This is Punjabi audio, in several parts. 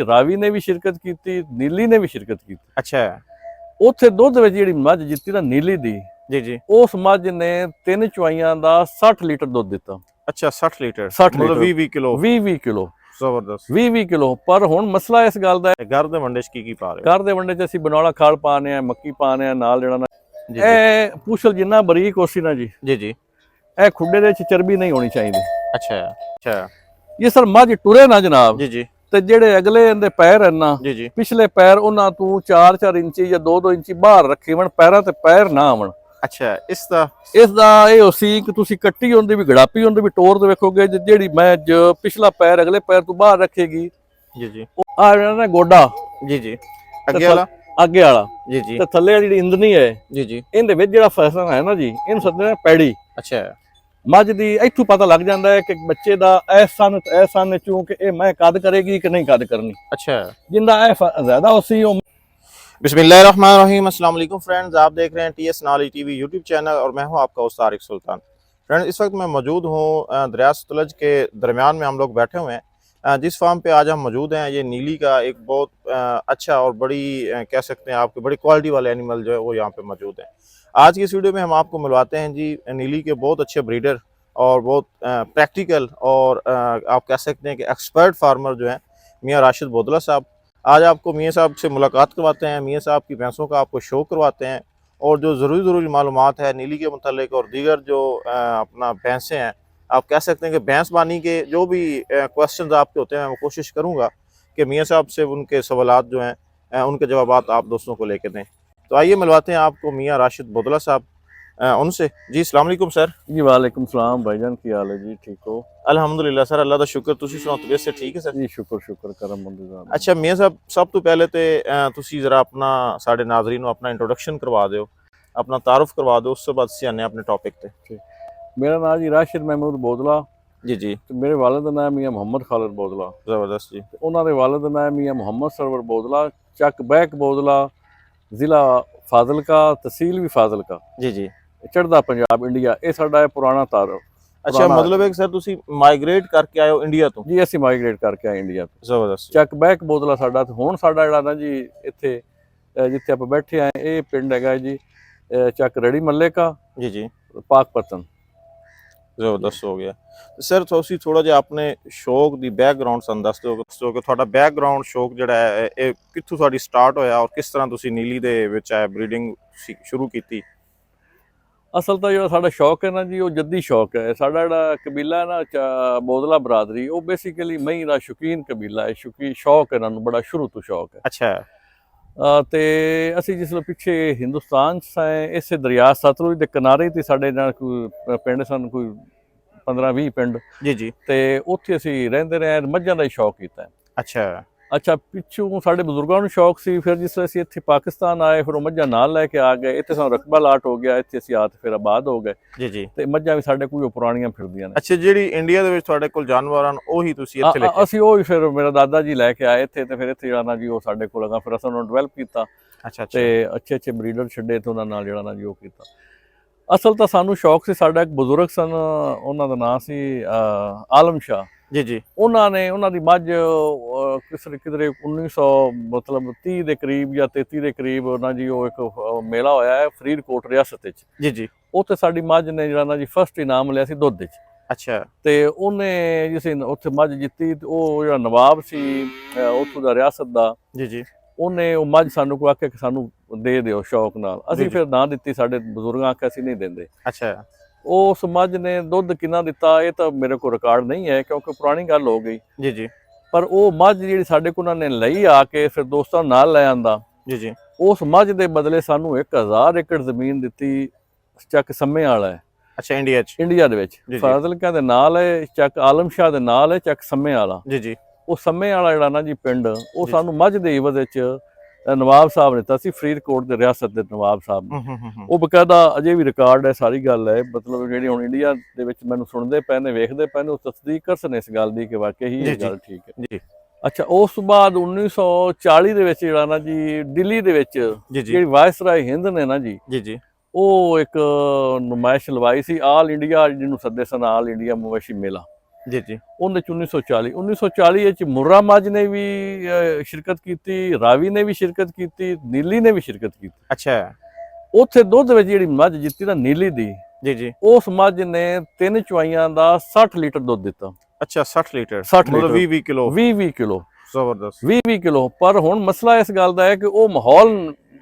ਰਾਵੀ ਨੇ ਵੀ ਸ਼ਿਰਕਤ ਕੀਤੀ, ਨੀਲੀ ਨੇ ਵੀ ਸ਼ਿਰਕਤ ਕੀਤੀ। ਅੱਛਾ, ਉੱਥੇ ਦੁੱਧ ਵਿੱਚ ਜਿਹੜੀ ਮੱਝ ਜਿੱਤੀ ਨਾ ਨੀਲੀ ਦੀ, ਜੀ ਜੀ, ਉਸ ਮੱਝ ਨੇ 3 ਚੁਆਈਆਂ ਦਾ 60 ਲੀਟਰ ਦੁੱਧ ਦਿੱਤਾ। ਅੱਛਾ 60 ਲੀਟਰ 60 ਮਤਲਬ ਲੀਟਰ 20 ਕਿਲੋ 20 ਕਿਲੋ ਜ਼ਬਰਦਸਤ। 20 ਕਿਲੋ। ਪਰ ਹੁਣ ਮਸਲਾ ਇਸ ਗੱਲ ਦਾ ਹੈ, ਘਰ ਦੇ ਵੰਡੇ ਚ ਕੀ ਪਾ ਰਹੇ ਹੋ? ਘਰ ਦੇ ਵੰਡੇ 'ਚ ਅਸੀਂ ਬਨੌਲਾ ਖਾਲ ਪਾਉਂਦੇ ਆ, ਮੱਕੀ ਪਾਉਂਦੇ ਆ ਨਾਲ ਜਿਹੜਾ ਨਾ ਜੀ ਇਹ ਪੂਛਲ ਜਿੰਨਾ ਬਰੀਕ ਹੋਸੀ ਨਾ ਜੀ, ਜੀ ਜੀ, ਇਹ ਖੁੱਡੇ ਦੇ ਵਿੱਚ ਚਰਬੀ ਨਹੀਂ ਹੋਣੀ ਚਾਹੀਦੀ। ਅੱਛਾ ਅੱਛਾ, ਇਹ ਸਰ ਮੱਝ ਟੁਰੇ ਨਾ ਜਨਾਬ, ਜੀ ਜੀ ਤੇ ਜਿਹੜੇ ਅਗਲੇ ਇਹਦੇ ਪੈਰ ਹਨ ਨਾ, ਜੀ ਜੀ, ਪਿਛਲੇ ਪੈਰ ਉਹਨਾਂ ਤੋਂ 4-4 ਇੰਚੀ ਜਾਂ 2-2 ਇੰਚੀ ਬਾਹਰ ਰੱਖੇ ਵਣ, ਪੈਰਾਂ ਤੇ ਪੈਰ ਨਾ ਆਵਣ। ਅੱਛਾ, ਇਸ ਦਾ ਇਹ ਹੋਸੀ ਕਿ ਤੁਸੀਂ ਕੱਟੀ ਹੁੰਦੀ ਵੀ ਗੜਾਪੀ ਹੁੰਦੀ ਵੀ ਟੋਰ ਦੇ ਵੇਖੋਗੇ, ਜਿਹੜੀ ਮੱਝ ਪਿਛਲਾ ਪੈਰ ਅਗਲੇ ਪੈਰ ਤੋਂ ਬਾਹਰ ਰੱਖੇਗੀ, ਜੀ ਜੀ, ਉਹ ਆ ਜਿਹੜਾ ਨਾ ਗੋਡਾ ਜੀ ਜੀ, ਅੱਗੇ ਵਾਲਾ, ਅੱਗੇ ਵਾਲਾ ਜੀ ਜੀ, ਤੇ ਥੱਲੇ ਜਿਹੜੀ ਇੰਦਨੀ ਹੈ, ਜੀ ਜੀ, ਇਹਦੇ ਵਿੱਚ ਜਿਹੜਾ ਫੈਸਲਾ ਹੈ ਨਾ ਜੀ, ਇਹਨੂੰ ਸੱਦਦੇ ਨੇ ਪੈੜੀ। ਅੱਛਾ, ਮੱਝ ਦੀ ਇੱਥੋਂ ਪਤਾ ਲੱਗ ਜਾਂਦਾ ਹੈ ਕਿ ਬੱਚੇ ਦਾ ਇਸ ਸਨ ਚੋਂ ਕਿ ਇਹ ਮੈਂ ਕਦ ਕਰੇਗੀ ਕਿ ਨਹੀਂ ਕਦ ਕਰਨੀ। अच्छा, जिंदा ज्यादा होसी हो। बिस्मिल्लाहिर्रहमानिर्रहीम, अस्सलाम वालेकुम फ्रेंड्स, आप देख रहे हैं TS knowledge TV YouTube channel और मैं हूं आपका होस्ट तारिक सुल्तान। फ्रेंड्स, इस वक्त मैं मौजूद हूं दरिया सतलज के दरमियान में हम लोग बैठे हुए हैं। जिस फार्म पे आज हम मौजूद हैं, ये नीली का एक बहुत अच्छा और बड़ी कह सकते हैं आपके बड़ी क्वालिटी वाले एनिमल जो है वो यहाँ पे मौजूद है। आज की इस वीडियो में हम आपको मिलवाते हैं जी नीली के बहुत अच्छे ब्रीडर और बहुत प्रैक्टिकल और आप कह सकते हैं कि एक्सपर्ट फार्मर जो हैं मियाँ राशिद बोदला साहब। आज आपको मियाँ साहब से मुलाकात करवाते हैं, मियाँ साहब की भैंसों का आपको शो करवाते हैं और जो ज़रूरी मालूमात है नीली के मुतालिक और दीगर जो अपना भैंसें हैं, आप कह सकते हैं कि भैंस बानी के जो भी क्वेश्चंस आपके होते हैं, मैं कोशिश करूँगा कि मियाँ साहब से उनके सवालात जो हैं उनके जवाबात आप दोस्तों को लेकर दें। तो आइए मिलवाते हैं आपको मियाँ राशिद बोदला साहब उनसे। जी अस्सलाम वालेकुम सर। जी वालेकुम सलाम भाईजान, की हाल है जी? ठीक हो? अल्हम्दुलिल्लाह सर, अल्लाह दा शुक्र। तुसी सुनाओ, तबीयत से ठीक है सर? जी शुक्र शुक्र करम मंदिर। अच्छा मियाँ साहब, सब तो पहले तो तुसी जरा अपना साढ़े नाजरीन को अपना इंट्रोडक्शन करवा दो, अपना तारुफ करवा दो, उसके बाद आने अपने टॉपिक पे। मेरा नाम जी राशिद महमूद बोदला जी जी, ਤੇ ਮੇਰੇ ਵਾਲਿਦ ਦਾ ਨਾਮ ਮਿਆਂ ਮੁਹੰਮਦ ਖਾਲਿਦ ਬੋਦਲਾ। ਜ਼ਬਰਦਸਤ ਜੀ। ਉਹਨਾਂ ਦੇ ਵਾਲਿਦ ਦਾ ਨਾਮ ਮਿਆਂ ਮੁਹੰਮਦ ਸਰਵਰ ਬੋਦਲਾ, ਚੱਕ ਬੈਕ ਬੋਦਲਾ, ਜ਼ਿਲ੍ਹਾ ਫਾਜ਼ਿਲਕਾ, ਤਹਿਸੀਲ ਵੀ ਫਾਜ਼ਿਲਕਾ, ਜੀ ਜੀ, ਚੜ੍ਹਦਾ ਪੰਜਾਬ, ਇੰਡੀਆ। ਇਹ ਸਾਡਾ ਪੁਰਾਣਾ ਤਾਰਫ। ਅੱਛਾ, ਮਤਲਬ ਹੈ ਕਿ ਸਰ ਤੁਸੀਂ ਮਾਈਗ੍ਰੇਟ ਕਰਕੇ ਆਏ ਹੋ ਇੰਡੀਆ ਤੋਂ? ਜੀ ਅਸੀਂ ਮਾਈਗ੍ਰੇਟ ਕਰਕੇ ਆਏ ਇੰਡੀਆ ਤੋਂ। ਜ਼ਬਰਦਸਤ। ਚੱਕ ਬੈਕ ਬੋਦਲਾ ਸਾਡਾ। ਹੁਣ ਸਾਡਾ ਜਿਹੜਾ ਨਾ ਜੀ ਇੱਥੇ ਜਿੱਥੇ ਆਪਾਂ ਬੈਠੇ ਆਏ, ਇਹ ਪਿੰਡ ਹੈਗਾ ਜੀ ਚੱਕ ਰੜੀ ਮੱਲੇਕਾ, ਜੀ ਜੀ, ਪਾਕਪਤਨ। ਜ਼ਬਰਦਸਤ ਹੋ ਗਿਆ ਸਰ। ਤੁਸੀਂ ਥੋੜਾ ਜਿਹਾ ਆਪਣੇ ਸ਼ੌਕ ਦੀ ਬੈਕਗਰਾਉਂਡ ਸਾਨੂੰ ਦੱਸ ਦਿਓ ਕਿ ਤੁਹਾਡਾ ਬੈਕਗਰਾਉਂਡ ਸ਼ੌਕ ਜਿਹੜਾ ਹੈ ਇਹ ਕਿੱਥੋਂ ਤੁਹਾਡੀ ਸਟਾਰਟ ਹੋਇਆ ਔਰ ਕਿਸ ਤਰ੍ਹਾਂ ਤੁਸੀਂ ਨੀਲੀ ਦੇ ਵਿੱਚ ਆਏ, ਬਰੀਡਿੰਗ ਸ਼ੁਰੂ ਕੀਤੀ? ਅਸਲ ਤਾਂ ਜਿਹੜਾ ਸਾਡਾ ਸ਼ੌਕ ਹੈ ਨਾ ਜੀ, ਉਹ ਜੱਦੀ ਸ਼ੌਕ ਹੈ। ਸਾਡਾ ਜਿਹੜਾ ਕਬੀਲਾ ਹੈ ਨਾ ਬੋਦਲਾ ਬਰਾਦਰੀ, ਉਹ ਬੇਸਿਕਲੀ ਮਹੀਂ ਦਾ ਸ਼ੌਕੀਨ ਕਬੀਲਾ ਹੈ। ਸ਼ੌਕ ਇਹਨਾਂ ਨੂੰ ਬੜਾ ਸ਼ੁਰੂ ਤੋਂ ਸ਼ੌਕ ਹੈ। ਅੱਛਾ। ਤੇ ਅਸੀਂ ਜਿਸ ਵੇਲੇ ਪਿੱਛੇ ਹਿੰਦੁਸਤਾਨ 'ਚ ਸਾਂ, ਇਸੇ ਦਰਿਆ ਸਤਲੁਜ ਦੇ ਕਿਨਾਰੇ ਤੇ ਸਾਡੇ ਨਾਲ ਕੋਈ ਪਿੰਡ ਸਨ, ਕੋਈ 15-20 ਪਿੰਡ। ਜੀ ਜੀ, ਤੇ ਉੱਥੇ ਅਸੀਂ ਰਹਿੰਦੇ ਰਹੇ, ਮੱਝਾਂ ਦਾ ਹੀ ਸ਼ੌਕ ਕੀਤਾ। ਅੱਛਾ ਪਿੱਛੋਂ ਸਾਡੇ ਬਜ਼ੁਰਗਾਂ ਨੂੰ ਸ਼ੌਕ ਸੀ। ਫਿਰ ਜਿਸ ਵੇਲੇ ਅਸੀਂ ਇੱਥੇ ਪਾਕਿਸਤਾਨ ਆਏ, ਫਿਰ ਉਹ ਮੱਝਾਂ ਨਾਲ ਲੈ ਕੇ ਆ ਗਏ। ਇੱਥੇ ਸਾਨੂੰ ਰਕਬਾ ਲਾਟ ਹੋ ਗਿਆ, ਇੱਥੇ ਅਸੀਂ ਆਤ ਫਿਰ ਆਬਾਦ ਹੋ ਗਏ। ਜੀ ਜੀ, ਤੇ ਮੱਝਾਂ ਵੀ ਸਾਡੇ ਕੋਈ ਪੁਰਾਣੀਆਂ ਫਿਰਦੀਆਂ ਨੇ। ਅੱਛਾ, ਜਿਹੜੀ ਇੰਡੀਆ ਦੇ ਵਿੱਚ ਤੁਹਾਡੇ ਕੋਲ ਜਾਨਵਰ ਹਨ ਉਹੀ ਤੁਸੀਂ ਇੱਥੇ ਲੈ ਕੇ? ਅਸੀਂ ਉਹੀ ਫਿਰ ਮੇਰਾ ਦਾਦਾ ਜੀ ਲੈ ਕੇ ਆਏ ਇੱਥੇ, ਤੇ ਫਿਰ ਇੱਥੇ ਜਿਹੜਾ ਨਾ ਜੀ ਉਹ ਸਾਡੇ ਕੋਲ ਹੈਗਾ। ਫਿਰ ਅਸੀਂ ਉਹਨੂੰ ਡਿਵੈਲਪ ਕੀਤਾ। ਅੱਛਾ, ਤੇ ਅੱਛੇ ਬਰੀਡਰ ਛੱਡੇ ਤੇ ਉਹਨਾਂ ਨਾਲ ਜਿਹੜਾ ਨਾ ਜੀ ਉਹ ਕੀਤਾ। ਅਸਲ ਤਾਂ ਸਾਨੂੰ ਸ਼ੌਕ ਸੀ। ਸਾਡਾ ਇੱਕ ਬਜ਼ੁਰਗ ਸਨ, ਉਹਨਾਂ ਦਾ ਨਾਂ ਸੀ ਆਲਮ ਸ਼ਾਹ। ਜੀ ਜੀ, ਉਹਨਾਂ ਦੀ ਮੱਝ ਕਿਧਰੇ 1930 ਦੇ ਕਰੀਬ ਜਾਂ 33 ਦੇ ਕਰੀਬ ਨਾ ਜੀ ਉਹ ਇੱਕ ਮੇਲਾ ਹੋਇਆ ਹੈ ਫਰੀਦਕੋਟ ਰਿਆਸਤ ਵਿੱਚ। ਜੀ ਜੀ, ਉੱਥੇ ਸਾਡੀ ਮੱਝ ਨੇ ਜਿਹੜਾ ਨਾ ਜੀ ਫਸਟ ਇਨਾਮ ਲਿਆ ਸੀ ਦੁੱਧ ਵਿੱਚ। ਅੱਛਾ, ਤੇ ਉਹਨੇ ਜਿਸ ਉੱਥੇ ਮੱਝ ਜਿੱਤੀ, ਉਹ ਜਿਹੜਾ ਨਵਾਬ ਸੀ ਉੱਥੋਂ ਦਾ ਰਿਆਸਤ ਦਾ, ਜੀ ਜੀ, ਉਹਨੇ ਉਹ ਮੱਝ ਸਾਨੂੰ ਕੋ ਆਖਿਆ ਕਿ ਸਾਨੂੰ ਦੇ ਦਿਓ ਸ਼ੌਕ ਨਾਲ। ਅਸੀਂ ਫਿਰ ਨਾ ਦਿੱਤੀ। ਸਾਡੇ ਬਜ਼ੁਰਗਾਂ ਆਖਿਆ ਅਸੀਂ ਨਹੀਂ ਦਿੰਦੇ। ਅੱਛਾ, ਉਸ ਮੱਝ ਨੇ ਦੁੱਧ ਕਿੰਨਾ ਦਿੱਤਾ ਇਹ ਤਾਂ ਮੇਰੇ ਕੋਲ ਰਿਕਾਰਡ ਨਹੀਂ ਹੈ, ਕਿਉਂਕਿ ਪੁਰਾਣੀ ਗੱਲ ਹੋ ਗਈ। ਜੀ ਜੀ, ਪਰ ਉਹ ਮੱਝ ਜਿਹੜੀ ਸਾਡੇ ਕੋਲ ਉਹਨਾਂ ਨੇ ਲਈ ਆ ਕੇ ਫਿਰ ਦੋਸਤਾਂ ਨਾਲ ਲੈ ਆਂਦਾ। ਜੀ ਜੀ, ਉਸ ਮੱਝ ਦੇ ਬਦਲੇ ਸਾਨੂੰ 1000 ਏਕੜ ਜ਼ਮੀਨ ਦਿੱਤੀ। ਚੱਕ ਸੰਮੇ ਵਾਲਾ ਹੈ। ਅੱਛਾ, ਇੰਡੀਆ ਦੇ ਵਿੱਚ ਫਾਜ਼ਿਲਕਾ ਦੇ ਨਾਲ ਹੈ, ਚੱਕ ਆਲਮ ਸ਼ਾਹ ਦੇ ਨਾਲ ਹੈ, ਚੱਕ ਸੰਮੇ ਵਾਲਾ। ਜੀ ਜੀ, ਉਹ ਸੰਮੇ ਵਾਲਾ ਜਿਹੜਾ ਨਾ ਜੀ ਪਿੰਡ, ਉਹ ਸਾਨੂੰ ਮੱਝ ਦੇ ਇਵਜ਼ ਵਿੱਚ ਨਵਾਬ ਸਾਹਿਬ ਨੇ ਦਿੱਤਾ ਸੀ, ਫਰੀਦਕੋਟ ਦੇ ਰਿਆਸਤ ਦੇ ਨਵਾਬ ਸਾਹਿਬ ਨੇ। ਉਹ ਬਕਾਇਦਾ ਅਜੇ ਵੀ ਰਿਕਾਰਡ ਹੈ, ਸਾਰੀ ਗੱਲ ਹੈ। ਮਤਲਬ ਜਿਹੜੀ ਹੁਣ ਇੰਡੀਆ ਦੇ ਵਿੱਚ ਮੈਨੂੰ ਸੁਣਦੇ ਪਏ ਨੇ, ਵੇਖਦੇ ਪਏ ਨੇ, ਉਹ ਤਸਦੀਕ ਕਰ ਸਨ ਇਸ ਗੱਲ ਦੀ ਕਿ ਵਾਕਈ ਹੀ ਇਹ ਗੱਲ ਠੀਕ ਹੈ। ਜੀ, ਅੱਛਾ, ਉਸ ਤੋਂ ਬਾਅਦ 1940 ਦੇ ਵਿੱਚ ਜਿਹੜਾ ਨਾ ਜੀ ਦਿੱਲੀ ਦੇ ਵਿੱਚ ਜਿਹੜੀ ਵਾਇਸਰਾਏ ਹਿੰਦ ਨੇ ਨਾ ਜੀ, ਜੀ ਜੀ, ਉਹ ਇੱਕ ਨੁਮਾਇਸ਼ ਲਵਾਈ ਸੀ, ਆਲ ਇੰਡੀਆ ਜਿਹਨੂੰ ਸੱਦੇ ਸਨ, ਆਲ ਇੰਡੀਆ ਮਵੇਸ਼ੀ ਮੇਲਾ। ਜੀ ਜੀ ਉਹਦੇ ਚ 1940 ਵਿੱਚ ਮੁर्रा ਮੱਝ ਨੇ ਵੀ ਸ਼ਿਰਕਤ ਕੀਤੀ, ਰਾਵੀ ਨੇ ਵੀ ਸ਼ਿਰਕਤ ਕੀਤੀ, ਨੀਲੀ ਨੇ ਵੀ ਸ਼ਿਰਕਤ ਕੀਤੀ। ਅੱਛਾ ਉੱਥੇ ਦੁੱਧ ਵਿੱਚ ਜਿਹੜੀ ਮੱਝ ਜਿੱਤੀ ਨਾ ਨੀਲੀ ਦੀ, ਜੀ ਜੀ ਉਸ ਮੱਝ ਨੇ 3 ਚੁਆਈਆਂ ਦਾ 60 ਲੀਟਰ ਦੁੱਧ ਦਿੱਤਾ। ਅੱਛਾ 60 ਲੀਟਰ 60 ਮਤਲਬ ਲੀਟਰ 20 ਕਿਲੋ 20 ਕਿਲੋ ਜ਼ਬਰਦਸਤ 20 ਕਿਲੋ। ਪਰ ਹੁਣ ਮਸਲਾ ਇਸ ਗੱਲ ਦਾ ਹੈ ਕਿ ਉਹ ਮਾਹੌਲ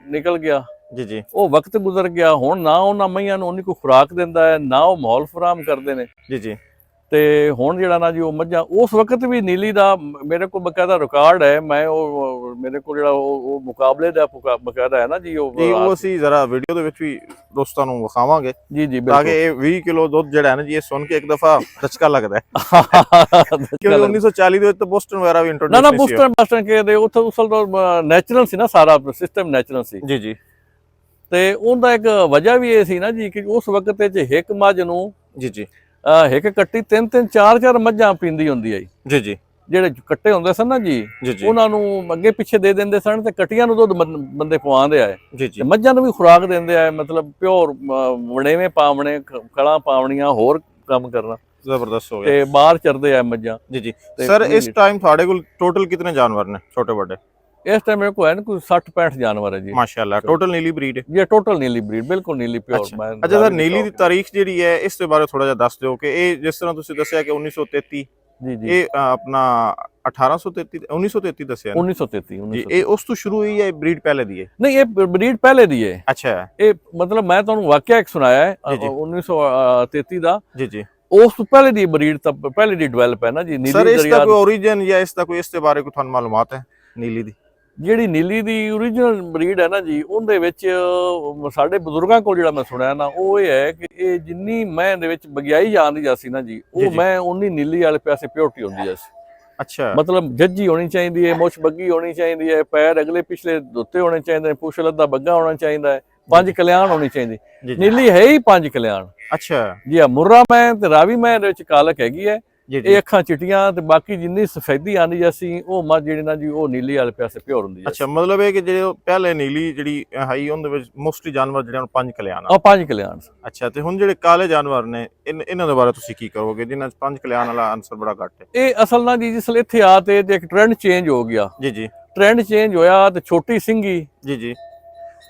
ਨਿਕਲ ਗਿਆ, ਜੀ ਜੀ ਉਹ ਵਕਤ ਗੁਜ਼ਰ ਗਿਆ। ਹੁਣ ਨਾ ਉਹਨਾਂ ਮਈਆਂ ਨੂੰ ਉਨੀ ਕੋਈ ਖੁਰਾਕ ਦਿੰਦਾ ਹੈ, ਨਾ ਉਹ ਮਾਹੌਲ ਫਰਾਹਮ ਕਰਦੇ ਨੇ। ਜੀ ਜੀ ਤੇ ਹੁਣ ਜਿਹੜਾ ਨਾ ਜੀ ਉਹ ਮੱਝਾਂ ਉਸ ਵਕਤ ਵੀ ਨੀਲੀ ਦਾ ਮੇਰੇ ਕੋਲ ਬਕਾਇਦਾ ਰਿਕਾਰਡ ਹੈ। ਮੈਂ ਉਹ ਮੇਰੇ ਕੋਲ ਜਿਹੜਾ ਉਹ ਮੁਕਾਬਲੇ ਦਾ ਬਕਾਇਦਾ ਹੈ ਨਾ ਜੀ, ਉਹ ਅਸੀਂ ਜ਼ਰਾ ਵੀਡੀਓ ਦੇ ਵਿੱਚ ਵੀ ਦੋਸਤਾਂ ਨੂੰ ਵਿਖਾਵਾਂਗੇ ਜੀ ਜੀ ਤਾਂ ਕਿ ਇਹ 20 ਕਿਲੋ ਦੁੱਧ ਜਿਹੜਾ ਹੈ ਨਾ ਜੀ, ਇਹ ਸੁਣ ਕੇ ਇੱਕ ਦਫਾ ਧਚਕਾ ਲੱਗਦਾ ਹੈ ਕਿਉਂਕਿ 1940 ਦੇ ਵਿੱਚ ਤਾਂ ਬੋਸਟਨ ਵਗੈਰਾ ਵੀ ਇੰਟਰੋਡਿਊਸ ਨਾ ਬੋਸਟਨ ਕੇ ਦੇ ਉੱਥੇ ਉਸਲ ਤੋਂ ਨੈਚੁਰਲ ਸੀ ਨਾ, ਸਾਰਾ ਸਿਸਟਮ ਨੈਚੁਰਲ ਸੀ ਜੀ ਜੀ। ਤੇ ਉਹਦਾ ਇੱਕ ਵਜ੍ਹਾ ਵੀ ਇਹ ਸੀ ਨਾ ਜੀ ਕਿ ਉਸ ਵਕਤ ਵਿੱਚ ਇੱਕ ਮੱਝ ਨੂੰ ਜੀ ਜੀ ਇੱਕ ਕੱਟੀ 3-3 4-4 ਮੱਝਾਂ ਪੀਂਦੀ ਹੁੰਦੀ ਹੈ ਜੀ ਜੀ। ਜਿਹੜੇ ਕੱਟੇ ਹੁੰਦੇ ਸਨ ਨਾ ਜੀ, ਉਹਨਾਂ ਨੂੰ ਅੱਗੇ ਪਿੱਛੇ ਦੇ ਦਿੰਦੇ ਸਨ ਤੇ ਕੱਟੀਆਂ ਨੂੰ ਦੁੱਧ ਬੰਦੇ ਪਵਾਉਂਦੇ ਆਏ ਜੀ ਜੀ। ਮੱਝਾਂ ਨੂੰ ਵੀ ਖੁਰਾਕ ਦਿੰਦੇ ਆਏ, ਮਤਲਬ ਪਿਓਰ ਵੜੇਵੇਂ ਪਾਵਣੇ, ਕਲਾਂ ਪਾਵਣੀਆਂ, ਹੋਰ ਕੰਮ ਕਰਨਾ ਜ਼ਬਰਦਸਤ ਹੋ ਗਿਆ। ਤੇ ਬਾਹਰ ਚਰਦੇ ਆਏ ਮੱਝਾਂ। ਜੀ ਜੀ। ਸਰ ਇਸ ਟਾਈਮ ਤੁਹਾਡੇ ਕੋਲ ਟੋਟਲ ਕਿਤਨੇ ਜਾਨਵਰ ਨੇ ਛੋਟੇ ਵੱਡੇ? ਇਸ ਟਾਈਮ ਮੇਰੇ ਕੋਲ ਹੈ ਨਾ ਕੋਈ 60-65 ਜਾਨਵਰ ਹੈ ਜੀ। ਮਾਸ਼ਾਅੱਲਾ। ਟੋਟਲ ਨੀਲੀ ਬਰੀਡ ਹੈ? ਇਹ ਟੋਟਲ ਨੀਲੀ ਬਰੀਡ, ਬਿਲਕੁਲ ਨੀਲੀ ਪਿਓਰ। ਅੱਛਾ ਸਰ, ਨੀਲੀ ਦੀ ਤਾਰੀਖ ਜਿਹੜੀ ਹੈ ਇਸ ਦੇ ਬਾਰੇ ਥੋੜਾ ਜਿਹਾ ਦੱਸ ਦਿਓ ਕਿ ਇਹ ਜਿਸ ਤਰ੍ਹਾਂ ਤੁਸੀਂ ਦੱਸਿਆ ਕਿ 1933 ਜੀ ਜੀ, ਇਹ ਆਪਣਾ 1833 1933 ਦੱਸਿਆ 1933 ਜੀ। ਇਹ ਉਸ ਤੋਂ ਸ਼ੁਰੂ ਹੋਈ ਹੈ ਬਰੀਡ ਪਹਿਲੇ ਦੀ ਹੈ? ਨਹੀਂ, ਇਹ ਬਰੀਡ ਪਹਿਲੇ ਦੀ ਹੈ। ਅੱਛਾ। ਇਹ ਮਤਲਬ ਮੈਂ ਤੁਹਾਨੂੰ ਵਾਕਿਆ ਇੱਕ ਸੁਣਾਇਆ ਹੈ 1933 ਦਾ। ਜੀ ਜੀ। ਉਸ ਤੋਂ ਪਹਿਲੇ ਦੀ ਬਰੀਡ ਤਾਂ ਪਹਿਲੇ ਦੀ ਡਿਵੈਲਪ ਹੈ ਨਾ ਜੀ ਨੀਲੀ। ਸਰ ਇਸ ਦਾ ਕੋਈ origin ਜਾਂ ਇਸ ਦਾ ਕੋਈ ਇਸ ਦੇ ਬਾਰੇ ਕੋਈ ਤੁਹਾਨੂੰ ਮਾਲੂਮਾਤ ਹੈ ਨੀਲੀ ਦੀ? ਜਿਹੜੀ ਨੀਲੀ ਦੀ ਓਰੀਜਨਲ ਬਰੀਡ ਹੈ ਨਾ ਜੀ, ਉਹਦੇ ਵਿੱਚ ਸਾਡੇ ਬਜ਼ੁਰਗਾਂ ਕੋਲ ਜਿਹੜਾ ਮੈਂ ਸੁਣਿਆ ਨਾ, ਉਹ ਇਹ ਹੈ ਕਿ ਇਹ ਜਿੰਨੀ ਮੈਂ ਦੇ ਵਿੱਚ ਬਗਿਆਈ ਜਾਂਦੀ ਜਾਂਦੀ ਨਾ ਜੀ, ਉਹ ਮੈਂ ਉਨੀ ਨੀਲੀ ਵਾਲੇ ਪਾਸੇ ਪਿਓਰਟੀ ਹੁੰਦੀ ਜਾਂਦੀ। ਅੱਛਾ। ਮਤਲਬ ਜੱਜੀ ਹੋਣੀ ਚਾਹੀਦੀ ਹੈ, ਮੁੱਛ ਬੱਗੀ ਹੋਣੀ ਚਾਹੀਦੀ ਹੈ, ਪੈਰ ਅਗਲੇ ਪਿਛਲੇ ਧੋਤੇ ਹੋਣੇ ਚਾਹੀਦੇ ਨੇ, ਪੁੱਛ ਲੱਦਾ ਬੱਗਾ ਹੋਣਾ ਚਾਹੀਦਾ ਹੈ, 5 ਕਲਿਆਣ ਹੋਣੀ ਚਾਹੀਦੀ। ਨੀਲੀ ਹੈ ਹੀ 5 ਕਲਿਆਣ। ਅੱਛਾ ਜੀ। ਮੁर्रा ਮੈਂ ਤੇ ਰਾਵੀ ਮੈਂ ਦੇ ਵਿੱਚ ਕਾਲਕ ਹੈਗੀ ਹੈ। ਜੀ। ਇਹ ਅੱਖਾਂ ਚਿੱਟੀਆਂ ਤੇ ਬਾਕੀ ਜਿੰਨੀ ਸਫੈਦੀ ਆਂਦੀ ਅਸੀਂ ਉਹ ਮੱਝ ਜਿਹੜੀ ਨਾ ਜੀ ਉਹ ਨੀਲੀ ਵਾਲੇ ਪਾਸੇ ਪਿਓਰ ਹੁੰਦੀ ਹੈ। ਅੱਛਾ, ਮਤਲਬ ਇਹ ਕਿ ਜਿਹੜੇ ਪਹਿਲੇ ਨੀਲੀ ਜਿਹੜੀ ਹਾਈ ਉਹਦੇ ਵਿੱਚ ਮੋਸਟਲੀ ਜਾਨਵਰ ਜਿਹੜੇ ਹਨ 5 ਕਲਿਆਣ ਆ। 5 ਕਲਿਆਣ। ਅੱਛਾ, ਤੇ ਹੁਣ ਜਿਹੜੇ ਕਾਲੇ ਜਾਨਵਰ ਨੇ ਇਹਨਾਂ ਦੇ ਬਾਰੇ ਤੁਸੀਂ ਕੀ ਕਰੋਗੇ ਜਿਨ੍ਹਾਂ 'ਚ 5 ਕਲਿਆਣ ਵਾਲਾ ਆਨਸਰ ਬੜਾ ਘੱਟ ਹੈ? ਇਹ ਅਸਲ ਨਾਲ ਜੀ ਜਿਸ ਇੱਥੇ ਆ ਤੇ ਇੱਕ ਟ੍ਰੈਂਡ ਚੇਂਜ ਹੋ ਗਿਆ। ਜੀ ਜੀ। ਟ੍ਰੈਂਡ ਚੇਂਜ ਹੋਇਆ ਤੇ ਛੋਟੀ ਸਿੰਘੀ ਜੀ ਜੀ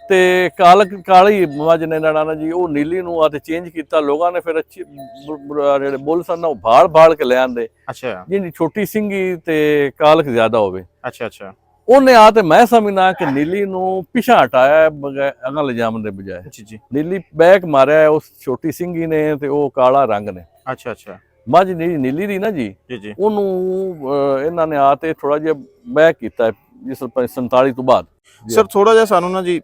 ਤੇ ਕਾਲੀ ਮੱਝ ਨੇ ਨਾ ਜੀ ਉਹ ਨੀਲੀ ਨੂੰ ਆ ਤੇ ਚੇਂਜ ਕੀਤਾ ਲੋਕਾਂ ਨੇ। ਫਿਰ ਅੱਛੀ ਜਿਹੜੇ ਬੁੱਲ ਸਨ ਉਹ ਭਾਲ ਕੇ ਲੈ ਆਂਦੇ। ਅੱਛਾ। ਜਿਹਦੀ ਛੋਟੀ ਸਿੰਘੀ ਤੇ ਕਾਲਕ ਜ਼ਿਆਦਾ ਹੋਵੇ। ਅੱਛਾ ਅੱਛਾ। ਉਹਨੇ ਆ ਤੇ ਮੈਂ ਸਮਝਣਾ ਕਿ ਨੀਲੀ ਨੂੰ ਪਿਛਾ ਹਟਾਇਆ ਅਗਾਂ ਲਿਜਾਣ ਦੇ ਬਜਾਏ। ਜੀ ਜੀ। ਨੀਲੀ ਬੈਕ ਮਾਰਿਆ ਉਸ ਛੋਟੀ ਸਿੰਘੀ ਨੇ ਤੇ ਉਹ ਕਾਲਾ ਰੰਗ ਨੇ। ਅੱਛਾ ਅੱਛਾ। ਮੱਝ ਨੀਲੀ ਦੀ ਨਾ ਜੀ, ਜੀ ਉਹਨੂੰ ਇਹਨਾਂ ਨੇ ਆ ਤੇ ਥੋੜਾ ਜਿਹਾ ਬੈਕ ਕੀਤਾ ਜਿਸ 47 ਤੋਂ ਬਾਅਦ। ਸਰ ਥੋੜਾ ਜਿਹਾ ਸਾਨੂੰ ਨਾ ਜੀ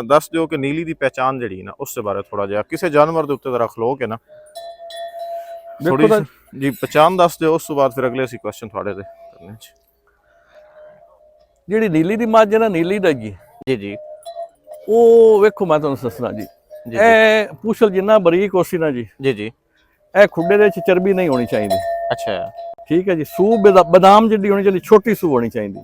ਦੱਸ ਦਿਓ ਕਿ ਨੀਲੀ ਦੀ ਪਹਿਚਾਨ ਜਿਹੜੀ ਨਾ ਉਸ ਦੇ ਬਾਰੇ ਥੋੜਾ ਜਿਹਾ ਕਿਸੇ ਜਾਨਵਰ ਦੇ ਉੱਤੇ ਜ਼ਰਾ ਖਲੋ ਕੇ ਨਾ ਥੋੜੀ ਜੀ ਪਹਿਚਾਨ ਦੱਸ ਦਿਓ, ਉਸ ਤੋਂ ਬਾਅਦ ਫਿਰ ਅਗਲੇ ਅਸੀਂ ਕੁਐਸਚਨ ਤੁਹਾਡੇ ਤੇ ਕਰਨੇ ਚ। ਜਿਹੜੀ ਨੀਲੀ ਦੀ ਮੱਝ ਹੈ ਨਾ, ਨੀਲੀ ਦਾ ਜੀ ਜੀ ਉਹ ਵੇਖੋ ਮੈਂ ਤੁਹਾਨੂੰ ਦੱਸਣਾ ਜੀ, ਇਹ ਪੁੱਛਲ ਜਿੰਨਾ ਬਰੀਕ ਹੋਸੀ ਨਾ ਜੀ ਜੀ ਇਹ ਖੁੱਡੇ ਦੇ ਵਿੱਚ ਚਰਬੀ ਨਹੀਂ ਹੋਣੀ ਚਾਹੀਦੀ। ਅੱਛਾ ਠੀਕ ਹੈ ਜੀ। ਸੂਹ ਬਦਾਮ ਜਿੱਡੀ ਹੋਣੀ ਚਾਹੀਦੀ, ਛੋਟੀ ਸੂਹ ਹੋਣੀ ਚਾਹੀਦੀ।